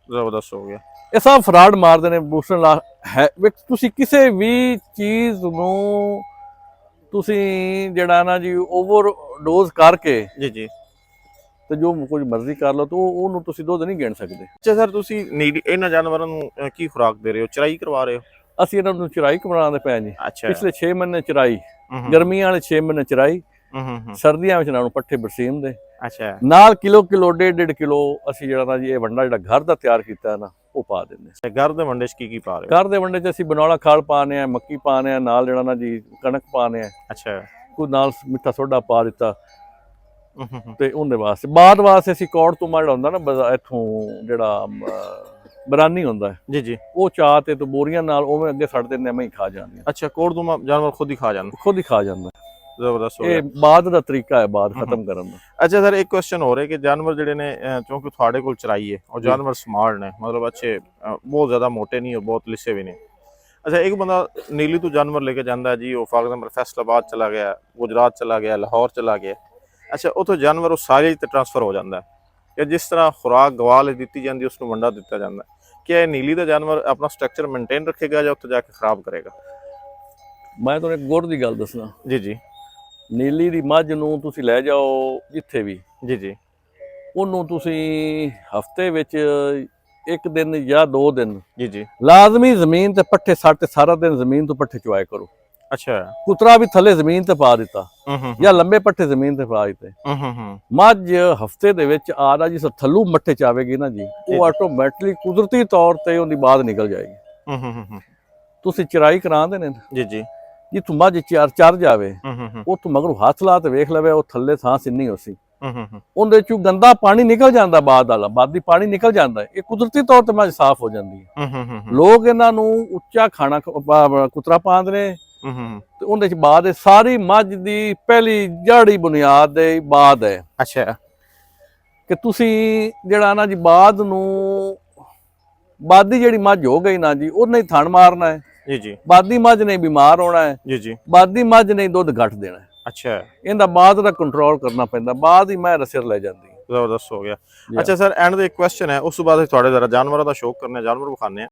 ਜ਼ਬਰਦਸਤ ਹੋ ਗਿਆ। ਇਹ ਸਭ ਫਰਾਡ ਮਾਰਦੇ ਨੇ ਬੂਸਟਰ ਲਾ ਹੈ। ਤੁਸੀਂ ਕਿਸੇ ਵੀ ਚੀਜ਼ ਨੂੰ ਤੁਸੀਂ ਜਿਹੜਾ ਨਾ ਜੀ ਓਵਰਡੋਜ਼ ਕਰਕੇ ਜੀ ਤੇ ਜੋ ਕੁਝ ਮਰਜ਼ੀ ਕਰ ਲਓ, ਤੇ ਉਹਨੂੰ ਤੁਸੀਂ ਦੁੱਧ ਨਹੀਂ ਗਿਣ ਸਕਦੇ। ਅੱਛਾ ਸਰ, ਤੁਸੀਂ ਇਹਨਾਂ ਜਾਨਵਰਾਂ ਨੂੰ ਕੀ ਖੁਰਾਕ ਦੇ ਰਹੇ ਹੋ? ਚਰਾਈ ਕਰਵਾ ਰਹੇ ਹੋ? ਅਸੀਂ ਇਹਨਾਂ ਨੂੰ ਚਰਾਈ ਕਰਾਉਂਦੇ ਪਏ ਜੀ। ਅੱਛਾ, ਪਿਛਲੇ 6 ਮਹੀਨੇ ਚਰਾਈ, ਗਰਮੀਆਂ ਵਾਲੇ 6 ਮਹੀਨੇ ਚਰਾਈ, ਸਰਦੀਆਂ ਵਿੱਚ ਇਹਨਾਂ ਨੂੰ ਪੱਠੇ ਬਰਸੀਮ ਦੇ। ਅੱਛਾ, ਨਾਲ ਕਿਲੋ 1.5 ਕਿਲੋ ਅਸੀਂ ਜਿਹੜਾ ਨਾ ਜੀ ਇਹ ਵੰਡਾ ਜਿਹੜਾ ਘਰ ਦਾ ਤਿਆਰ ਕੀਤਾ ਨਾ ਉਹ ਪਾ ਦਿੰਦੇ। ਘਰ ਦੇ ਵੰਡੇ 'ਚ ਕੀ ਪਾ ਰਹੇ ਹੋ? ਘਰ ਦੇ ਵੰਡੇ 'ਚ ਅਸੀਂ ਬਨੌਲਾ ਖਾਲ ਪਾਣੇ ਆ, ਮੱਕੀ ਪਾਣੇ ਆ, ਨਾਲ ਜਿਹੜਾ ਨਾ ਜੀ ਕਣਕ ਪਾਣੇ ਆ। ਅੱਛਾ, ਕੋਈ ਨਾਲ ਮਿੱਠਾ ਸੋਡਾ ਪਾ ਦਿੱਤਾ ਤੇ ਉਹਦੇ ਵਾਸਤੇ। ਬਾਅਦ ਵਾਸਤੇ ਅਸੀਂ ਕੌੜ ਤੋਂ ਜਿਹੜਾ ਹੁੰਦਾ ਨਾ ਇੱਥੋਂ ਜਿਹੜਾ ਬਰਾਨੀ ਹੁੰਦਾ ਜੀ ਉਹ ਚਾਹ ਤੇ ਬੋਰੀਆਂ ਨਾਲ ਉਵੇਂ ਅੱਗੇ ਛੱਡ ਦਿੰਦੇ ਆ, ਮੈਂ ਹੀ ਖਾ ਜਾਂਦੇ। ਅੱਛਾ, ਕੌੜ ਤੋਂ ਜਾਨਵਰ ਖੁਦ ਹੀ ਖਾ ਜਾਂਦਾ? ਜ਼ਬਰਦਸਤ ਹੋ ਗਿਆ। ਇਹ ਬਾਅਦ ਦਾ ਤਰੀਕਾ ਹੈ ਬਾਅਦ ਖਤਮ ਕਰਨ ਦਾ। ਅੱਛਾ ਸਰ, ਇੱਕ ਕੁਐਸਚਨ ਹੋ ਰਿਹਾ ਕਿ ਜਾਨਵਰ ਜਿਹੜੇ ਨੇ ਕਿਉਂਕਿ ਤੁਹਾਡੇ ਕੋਲ ਚਰਾਈ ਹੈ ਔਰ ਜਾਨਵਰ ਸਮਾਰਟ ਨੇ, ਮਤਲਬ ਅੱਛੇ, ਬਹੁਤ ਜ਼ਿਆਦਾ ਮੋਟੇ ਨਹੀਂ ਔਰ ਬਹੁਤ ਲਿਸੇ ਵੀ ਨਹੀਂ। ਅੱਛਾ, ਇੱਕ ਬੰਦਾ ਨੀਲੀ ਤੋਂ ਜਾਨਵਰ ਲੈ ਕੇ ਜਾਂਦਾ ਜੀ, ਉਹ ਫਾਰ ਐਗਜ਼ਾਮਪਲ ਫੈਸਲਾਬਾਦ ਚਲਾ ਗਿਆ, ਗੁਜਰਾਤ ਚਲਾ ਗਿਆ, ਲਾਹੌਰ ਚਲਾ ਗਿਆ। ਅੱਛਾ, ਉੱਥੋਂ ਜਾਨਵਰ ਉਹ ਸਾਰੇ ਤੇ ਟ੍ਰਾਂਸਫਰ ਹੋ ਜਾਂਦਾ ਹੈ, ਜਿਸ ਤਰ੍ਹਾਂ ਖੁਰਾਕ ਗਵਾਲ ਦਿੱਤੀ ਜਾਂਦੀ ਉਸ ਨੂੰ ਵੰਡਾ ਦਿੱਤਾ ਜਾਂਦਾ। ਕਿ ਇਹ ਨੀਲੀ ਦਾ ਜਾਨਵਰ ਆਪਣਾ ਸਟਰਕਚਰ ਮੇਨਟੇਨ ਰੱਖੇਗਾ ਜਾਂ ਉੱਥੇ ਜਾ ਕੇ ਖਰਾਬ ਕਰੇਗਾ? ਮੈਂ ਤੁਹਾਨੂੰ ਇੱਕ ਗੁਰ ਦੀ ਗੱਲ ਦੱਸਣਾ ਜੀ ਨੀਲੀ ਦੀ ਮੱਝ ਨੂੰ ਤੁਸੀਂ ਲੈ ਜਾਓ ਜਿੱਥੇ ਵੀ ਜੀ ਉਹਨੂੰ ਤੁਸੀਂ ਹਫਤੇ ਵਿੱਚ ਇੱਕ ਦਿਨ ਜਾਂ 2 ਦਿਨ ਜੀ ਲਾਜ਼ਮੀ ਜ਼ਮੀਨ ਤੇ ਪੱਠੇ ਸੱਟ, ਸਾਰਾ ਦਿਨ ਜ਼ਮੀਨ ਤੋਂ ਪੱਠੇ ਚੁਆਏ ਕਰੋ। ਅੱਛਾ, ਕੁਤਰਾ ਵੀ ਥੱਲੇ ਜ਼ਮੀਨ ਤੇ ਪਾ ਦਿੱਤਾ ਜਾਂ ਲੰਬੇ ਪੱਠੇ ਜ਼ਮੀਨ ਤੇ ਪਾ ਦਿੱਤੇ। ਮੱਝ ਹਫਤੇ ਦੇ ਵਿੱਚ ਆਦਾ ਜਿਸ ਥੱਲੂ ਮੱਠੇ ਚਾਵੇਗੀ ਨਾ ਜੀ, ਉਹ ਆਟੋਮੈਟਿਕਲੀ ਕੁਦਰਤੀ ਤੌਰ ਤੇ ਉਹਦੀ ਬਾਦ ਨਿਕਲ ਜਾਏਗੀ। ਤੁਸੀਂ ਚਰਾਈ ਕਰਾਉਂਦੇ ਨੇ ਜੀ ਜਿੱਥੋਂ ਮੱਝ ਚਰ ਜਾਵੇ ਉੱਥੋਂ ਮਗਰੋਂ ਹੱਥ ਲਾ ਤੇ ਵੇਖ ਲਵੇ ਉਹ ਥੱਲੇ ਥਾਂ ਸਿੰਨੀ ਹੋਸੀ, ਉਹਦੇ ਚੋਂ ਗੰਦਾ ਪਾਣੀ ਨਿਕਲ ਜਾਂਦਾ, ਬਾਦੀ ਪਾਣੀ ਨਿਕਲ ਜਾਂਦਾ। ਇਹ ਕੁਦਰਤੀ ਤੌਰ ਤੇ ਮੱਝ ਸਾਫ਼ ਹੋ ਜਾਂਦੀ ਹੈ। ਲੋਕ ਇਹਨਾਂ ਨੂੰ ਉੱਚਾ ਖਾਣਾ ਕੁਤਰਾ ਪਾਉਂਦੇ ਨੇ ਤੇ ਉਹਦੇ ਚ ਬਾਦ ਸਾਰੀ ਮੱਝ ਦੀ ਪਹਿਲੀ ਜੜੀ ਬੁਨਿਆਦ ਦੇ ਬਾਦ ਹੈ। ਅੱਛਾ, ਕਿ ਤੁਸੀਂ ਜਿਹੜਾ ਨਾ ਜੀ ਬਾਦੀ ਜਿਹੜੀ ਮੱਝ ਹੋ ਗਈ ਨਾ ਜੀ, ਉਹਨੇ ਹੀ ਥਣ ਮਾਰਨਾ ਹੈ ਜੀ ਬਾਦੀ ਮੱਝ ਨੇ ਬਿਮਾਰ ਹੋਣਾ ਹੈ ਜੀ ਬਾਦੀ ਮੱਝ ਨੇ ਦੁੱਧ ਘੱਟ ਦੇਣਾ ਹੈ। ਅੱਛਾ, ਇਹਦਾ ਬਾਅਦ ਦਾ ਕੰਟਰੋਲ ਕਰਨਾ ਪੈਂਦਾ, ਬਾਅਦ ਹੀ ਮੈਂ ਸਿਰ ਲੈ ਜਾਂਦੀ। ਜ਼ਬਰਦਸਤ ਹੋ ਗਿਆ। ਅੱਛਾ ਸਰ, ਐਂਡ ਦਾ ਇੱਕ ਕੁਐਸਚਨ ਹੈ, ਉਸ ਤੋਂ ਬਾਅਦ ਤੁਹਾਡੇ ਜ਼ਰਾ ਜਾਨਵਰਾਂ ਦਾ ਸ਼ੌਕ ਕਰਨਾ, ਜਾਨਵਰ ਵਿਖਾਣੇ ਆ।